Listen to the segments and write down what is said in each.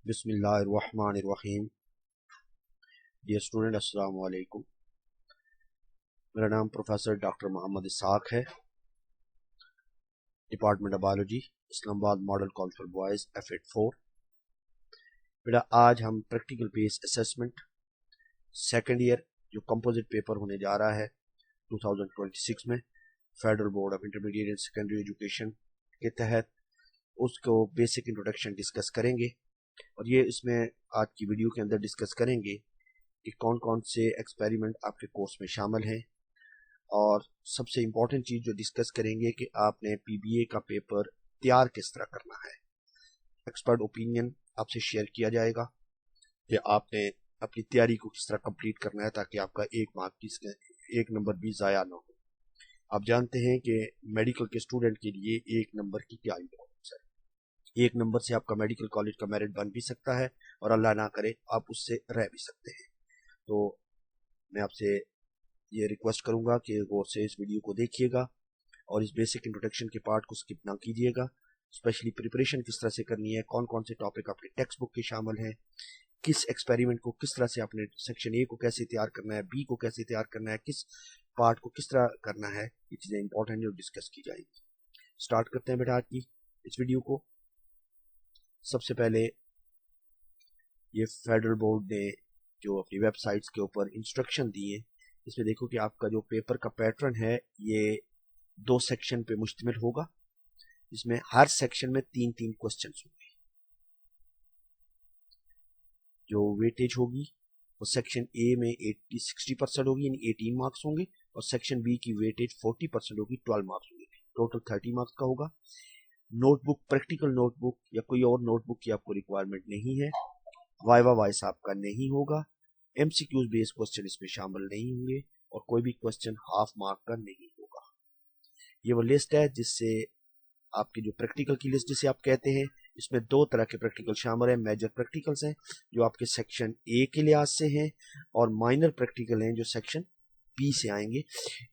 बिस्मिल्लाहिर्रहमानिर्रहीम। Dear student, अस्सलाम वालेकुम। मेरा नाम प्रोफेसर डॉक्टर मोहम्मद इसाक है, department of biology, Islamabad model college for boys F84। बेटा आज हम practical based assessment second year जो कंपोजिट पेपर होने जा रहा है 2026 में federal board of intermediate and secondary education के तहत उसको बेसिक इंट्रोडक्शन डिस्कस करेंगे। और ये इसमें आज की वीडियो के अंदर डिस्कस करेंगे कि कौन कौन से एक्सपेरिमेंट आपके कोर्स में शामिल हैं, और सबसे इम्पोर्टेंट चीज़ जो डिस्कस करेंगे कि आपने पीबीए का पेपर तैयार किस तरह करना है। एक्सपर्ट ओपिनियन आपसे शेयर किया जाएगा कि आपने अपनी तैयारी को किस तरह कंप्लीट करना है ताकि आपका एक नंबर भी ज़ाया ना हो। आप जानते हैं कि मेडिकल के स्टूडेंट के लिए एक नंबर की क्या इंपॉर्टेंस है। एक नंबर से आपका मेडिकल कॉलेज का मेरिट बन भी सकता है और अल्लाह ना करे आप उससे रह भी सकते हैं। तो मैं आपसे ये रिक्वेस्ट करूंगा कि गौर से इस वीडियो को देखिएगा और इस बेसिक इंट्रोडक्शन के पार्ट को स्किप ना कीजिएगा। स्पेशली प्रिपरेशन किस तरह से करनी है, कौन कौन से टॉपिक आपके टेक्स्ट बुक के शामिल हैं, किस एक्सपेरिमेंट को किस तरह से आपने सेक्शन ए को कैसे तैयार करना है, बी को कैसे तैयार करना है, किस पार्ट को किस तरह करना है, ये चीज़ें इंपॉर्टेंट है और डिस्कस की जाएगी। स्टार्ट करते हैं बेटा आज की इस वीडियो को। सबसे पहले ये फेडरल बोर्ड ने जो अपनी वेबसाइट्स के ऊपर इंस्ट्रक्शन दिए, इसमें देखो कि आपका जो पेपर का पैटर्न है ये 2 सेक्शन पे मुश्तमिल होगा, जिसमें हर सेक्शन में 3-3 क्वेश्चन होंगे। जो वेटेज होगी वो सेक्शन ए में 60% होगी, यानी 18 मार्क्स होंगे, और सेक्शन बी की वेटेज 40% होगी, 12 मार्क्स होंगे। टोटल 30 मार्क्स का होगा। नोटबुक, प्रैक्टिकल नोटबुक या कोई और नोटबुक की आपको रिक्वायरमेंट नहीं है। वाइवा वॉइस आपका नहीं होगा। एमसीक्यूज बेस्ड क्वेश्चन इसमें शामिल नहीं होंगे और कोई भी क्वेश्चन हाफ मार्क का नहीं होगा। ये वो लिस्ट है जिससे आपकी जो प्रैक्टिकल की लिस्ट जिसे आप कहते हैं, इसमें 2 तरह के प्रैक्टिकल शामिल हैं। मेजर प्रैक्टिकल्स हैं जो आपके सेक्शन ए के लिहाज से हैं, और माइनर प्रैक्टिकल हैं जो सेक्शन बी से आएंगे।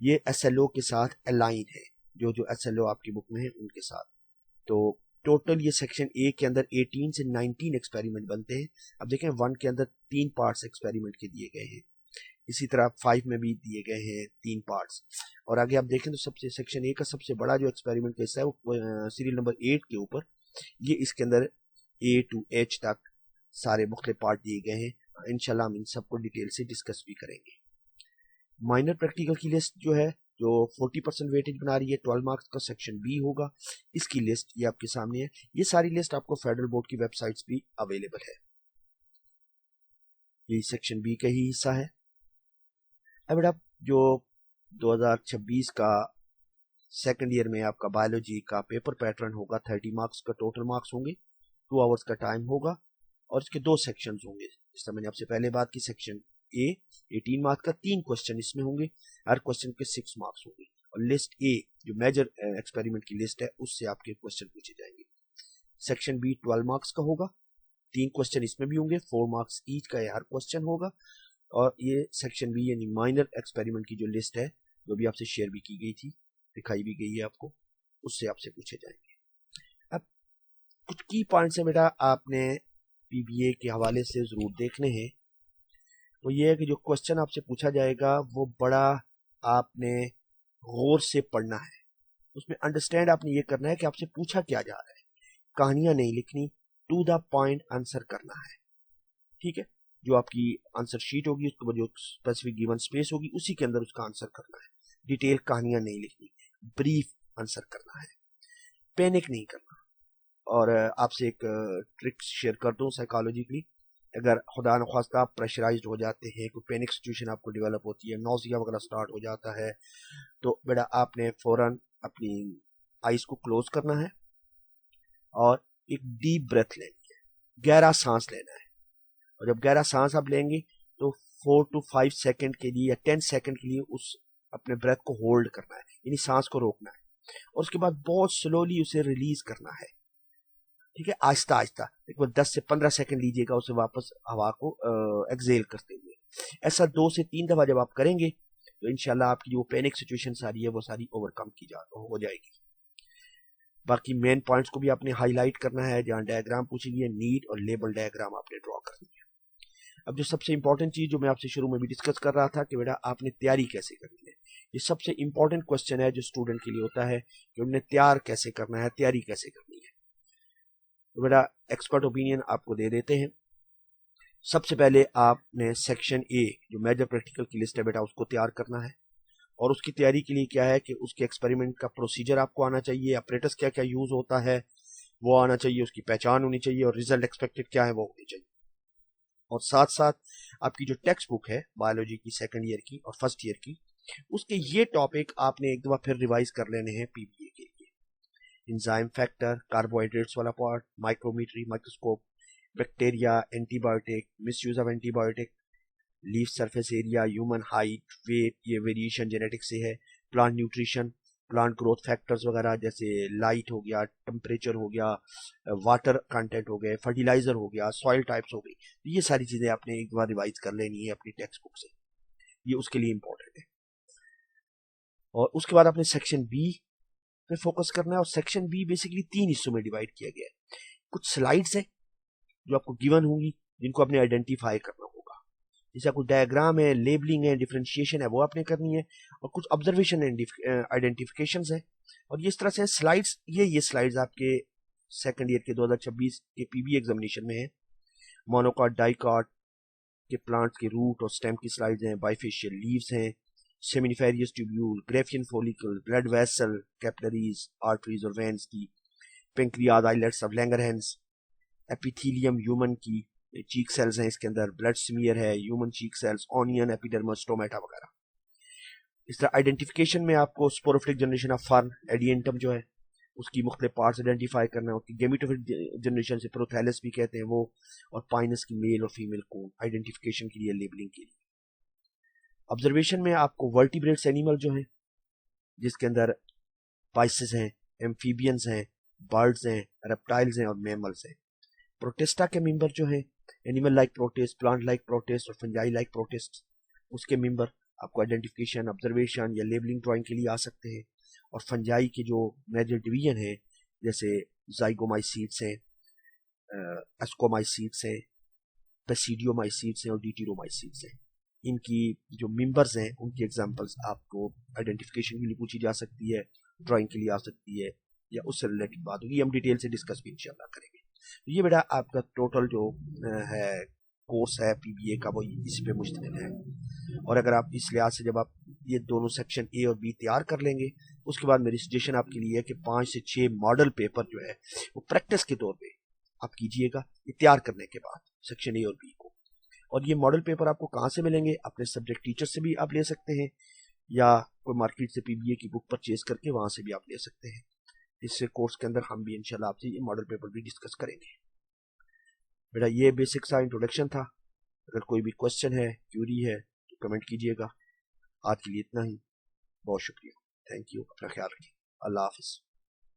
ये एसएलओ के साथ अलाइन है, जो एसएलओ आपकी बुक में है उनके साथ। तो टोटल ये सेक्शन ए के अंदर 18 से 19 एक्सपेरिमेंट बनते हैं। अब देखें 1 के अंदर 3 पार्ट्स एक्सपेरिमेंट के दिए गए हैं, इसी तरह 5 में भी दिए गए हैं 3 पार्ट्स। और आगे आप देखें तो सबसे सेक्शन ए का सबसे बड़ा जो एक्सपेरिमेंट केस है वो सीरियल नंबर 8 के ऊपर, ये इसके अंदर ए टू एच तक सारे मुख्तलिफ पार्ट दिए गए हैं। इंशाल्लाह हम इन सबको डिटेल से डिस्कस भी करेंगे। माइनर प्रैक्टिकल की लिस्ट जो है जो 40% वेटेज बना रही है, 12 मार्क्स का सेक्शन बी होगा, इसकी लिस्ट ये आपके सामने है। ये सारी लिस्ट आपको फेडरल बोर्ड की वेबसाइट्स भी अवेलेबल है। ये सेक्शन बी का ही हिस्सा है। अब बेटा जो 2026 का सेकेंड ईयर में आपका बायोलॉजी का पेपर पैटर्न होगा, 30 मार्क्स का टोटल मार्क्स होंगे, 2 आवर्स का टाइम होगा, और इसके 2 सेक्शंस होंगे। इस तरह मैंने आपसे पहले बात की, सेक्शन ए 18 मार्क्स का 3 क्वेश्चन इसमें होंगे, हर क्वेश्चन के 6 मार्क्स होंगे। और लिस्ट ए जो मेजर एक्सपेरिमेंट की लिस्ट है उससे आपके क्वेश्चन पूछे जाएंगे। सेक्शन बी 12 मार्क्स का होगा, 3 क्वेश्चन इसमें भी होंगे, 4 मार्क्स ईच का हर क्वेश्चन होगा। और ये सेक्शन बी यानी माइनर एक्सपेरिमेंट की जो लिस्ट है जो भी आपसे शेयर भी की गई थी, दिखाई भी गई है आपको, उससे आपसे पूछे जाएंगे। अब कुछ की पॉइंट्स है बेटा आपने पीबीए के हवाले से जरूर देखने हैं। वो ये है कि जो क्वेश्चन आपसे पूछा जाएगा वो बड़ा आपने गौर से पढ़ना है, उसमें अंडरस्टैंड आपने ये करना है कि आपसे पूछा क्या जा रहा है। कहानियां नहीं लिखनी, टू द पॉइंट आंसर करना है, ठीक है। जो आपकी आंसर शीट होगी उसके बाद जो स्पेसिफिक गिवन स्पेस होगी उसी के अंदर उसका आंसर करना है। डिटेल कहानियां नहीं लिखनी, ब्रीफ आंसर करना है, पैनिक नहीं करना। और आपसे एक ट्रिक शेयर कर दूं साइकोलॉजिकली, अगर खुदा न ख्वास्ता आप प्रेशराइज्ड हो जाते हैं, कोई पैनिक सिचुएशन आपको डेवलप होती है, नौसिया वगैरह स्टार्ट हो जाता है, तो बेटा आपने फौरन अपनी आइज को क्लोज करना है और एक डीप ब्रेथ लेनी है, गहरा सांस लेना है। और जब गहरा सांस आप लेंगे तो 4 to 5 सेकंड के लिए या 10 सेकंड के लिए उस अपने ब्रेथ को होल्ड करना है, यानी सांस को रोकना है, और उसके बाद बहुत स्लोली उसे रिलीज करना है, ठीक है, आहिस्ता आहिस्ता। एक बार 10 से 15 सेकंड लीजिएगा उसे वापस हवा को एक्सेल करते हुए। ऐसा 2 से 3 दफा जब आप करेंगे तो इंशाल्लाह आपकी जो पैनिक सिचुएशन सारी है वो सारी ओवरकम हो जाएगी। बाकी मेन पॉइंट्स को भी आपने हाईलाइट करना है, जहाँ डायग्राम पूछी गई है नीट और लेबल डायग्राम आपने ड्रॉ करनी है। अब जो सबसे इंपॉर्टेंट चीज जो मैं आपसे शुरू में भी डिस्कस कर रहा था कि बेटा आपने तैयारी कैसे करनी है, ये सबसे इंपॉर्टेंट क्वेश्चन है जो स्टूडेंट के लिए होता है कि उन्हें तैयार कैसे करना है, तैयारी कैसे करनी है। तो बेटा एक्सपर्ट ओपिनियन आपको दे देते हैं। सबसे पहले आपने सेक्शन ए जो मेजर प्रैक्टिकल की लिस्ट है बेटा उसको तैयार करना है, और उसकी तैयारी के लिए क्या है कि उसके एक्सपेरिमेंट का प्रोसीजर आपको आना चाहिए, अपरेटस क्या क्या यूज होता है वो आना चाहिए, उसकी पहचान होनी चाहिए, और रिजल्ट एक्सपेक्टेड क्या है वो होनी चाहिए। और साथ साथ आपकी जो टेक्स्ट बुक है बायोलॉजी की सेकंड ईयर की और फर्स्ट ईयर की, उसके ये टॉपिक आपने एक दफा फिर रिवाइज कर लेने हैं पीबीए के लिए। इंजाइम फैक्टर, कार्बोहाइड्रेट्स वाला part, micrometry, microscope, bacteria, antibiotic, misuse of antibiotic, leaf surface area, human height, weight, ये वेरिएशन जेनेटिक से है, plant nutrition, plant growth factors वगैरह जैसे लाइट हो गया, टेम्परेचर हो गया, वाटर कंटेंट हो गए, फर्टिलाइजर हो गया, सॉइल टाइप्स हो गई, तो ये सारी चीजें आपने एक बार रिवाइज कर लेनी है अपनी टेक्स्ट बुक से, ये उसके लिए इंपॉर्टेंट है। और उसके बाद आपने सेक्शन बी पे फोकस करना है, और सेक्शन बी बेसिकली 3 हिस्सों में डिवाइड किया गया है। कुछ स्लाइड्स है जो आपको गिवन होंगी जिनको आपने आइडेंटिफाई करना होगा, जैसे कुछ डायग्राम है, लेबलिंग है, डिफरेंशिएशन है वो आपने करनी है, और कुछ ऑब्जर्वेशन एंड आइडेंटिफिकेशंस है। और ये इस तरह से स्लाइड्स, ये स्लाइड्स आपके सेकंड ईयर के 2026 के पीबी एग्जामिनेशन में है। मोनोकॉट, डाइकॉट के प्लांट्स के रूट और स्टेम की स्लाइड्स हैं, बाइफेशियल लीव्स हैं, seminiferous tubule, Graafian follicle, blood vessel, capillaries, arteries और वेन्स की, pancreas, islets of Langerhans, epithelium human की, चीक सेल्स हैं इसके अंदर, ब्लड स्मीयर है, human cheek cells, onion, epidermis, stomata वगैरह। इस तरह आइडेंटिफिकेशन में आपको sporophytic generation of fern, Adiantum जो है उसकी मुख्तलिफ पार्ट्स आइडेंटिफाई करना है, उसकी गेमेटोफिट जनरेशन से प्रोथैलस भी कहते हैं वो, और पाइनस की मेल और फीमेल को आइडेंटिफिकेशन के लिए, लेबलिंग के लिए। ऑब्जर्वेशन में आपको वर्टिब्रेट्स एनिमल जो है जिसके अंदर पाइसेस हैं, एम्फीबियंस हैं, बर्ड्स हैं, रेप्टाइल्स हैं और मैमल्स हैं। प्रोटिस्टा के मेंबर जो है animal like protist, plant like protist और फंजाई लाइक प्रोटिस्ट, उसके मेंबर आपको आइडेंटिफिकेशन, ऑब्जर्वेशन या लेबलिंग ड्राइंग के लिए आ सकते हैं। और फंजाई के जो मेजर डिवीजन है जैसे जाइगोमाइसीड्स हैं, एस्कोमाइसीड्स हैं, पेसिडियोमाइसीड्स हैं और डिटिरोमाइसीड्स हैं, इनकी जो मेंबर्स हैं उनकी एग्जांपल्स आपको आइडेंटिफिकेशन के लिए पूछी जा सकती है, ड्राइंग के लिए आ सकती है, या उससे रिलेटेड बात होगी, हम डिटेल से डिस्कस भी इंशाल्लाह करेंगे। तो ये बेटा आपका टोटल जो है कोर्स है पीबीए का वो इस पे मुश्तमिल है। और अगर आप इस लिहाज से जब आप ये दोनों सेक्शन ए और बी तैयार कर लेंगे, उसके बाद मेरी सजेशन आपके लिए है कि 5 से 6 मॉडल पेपर जो है वो प्रैक्टिस के तौर पे आप कीजिएगा ये तैयार करने के बाद सेक्शन ए और बी को। और ये मॉडल पेपर आपको कहाँ से मिलेंगे, अपने सब्जेक्ट टीचर से भी आप ले सकते हैं, या कोई मार्केट से पीबीए की बुक परचेज करके वहां से भी आप ले सकते हैं। इस कोर्स के अंदर हम भी इंशाल्लाह आपसे ये मॉडल पेपर भी डिस्कस करेंगे। बेटा ये बेसिक सा इंट्रोडक्शन था, अगर कोई भी क्वेश्चन है, क्यूरी है तो कमेंट कीजिएगा। आज के लिए इतना ही, बहुत शुक्रिया, थैंक यू, अपना ख्याल रखिए, अल्लाह हाफिज।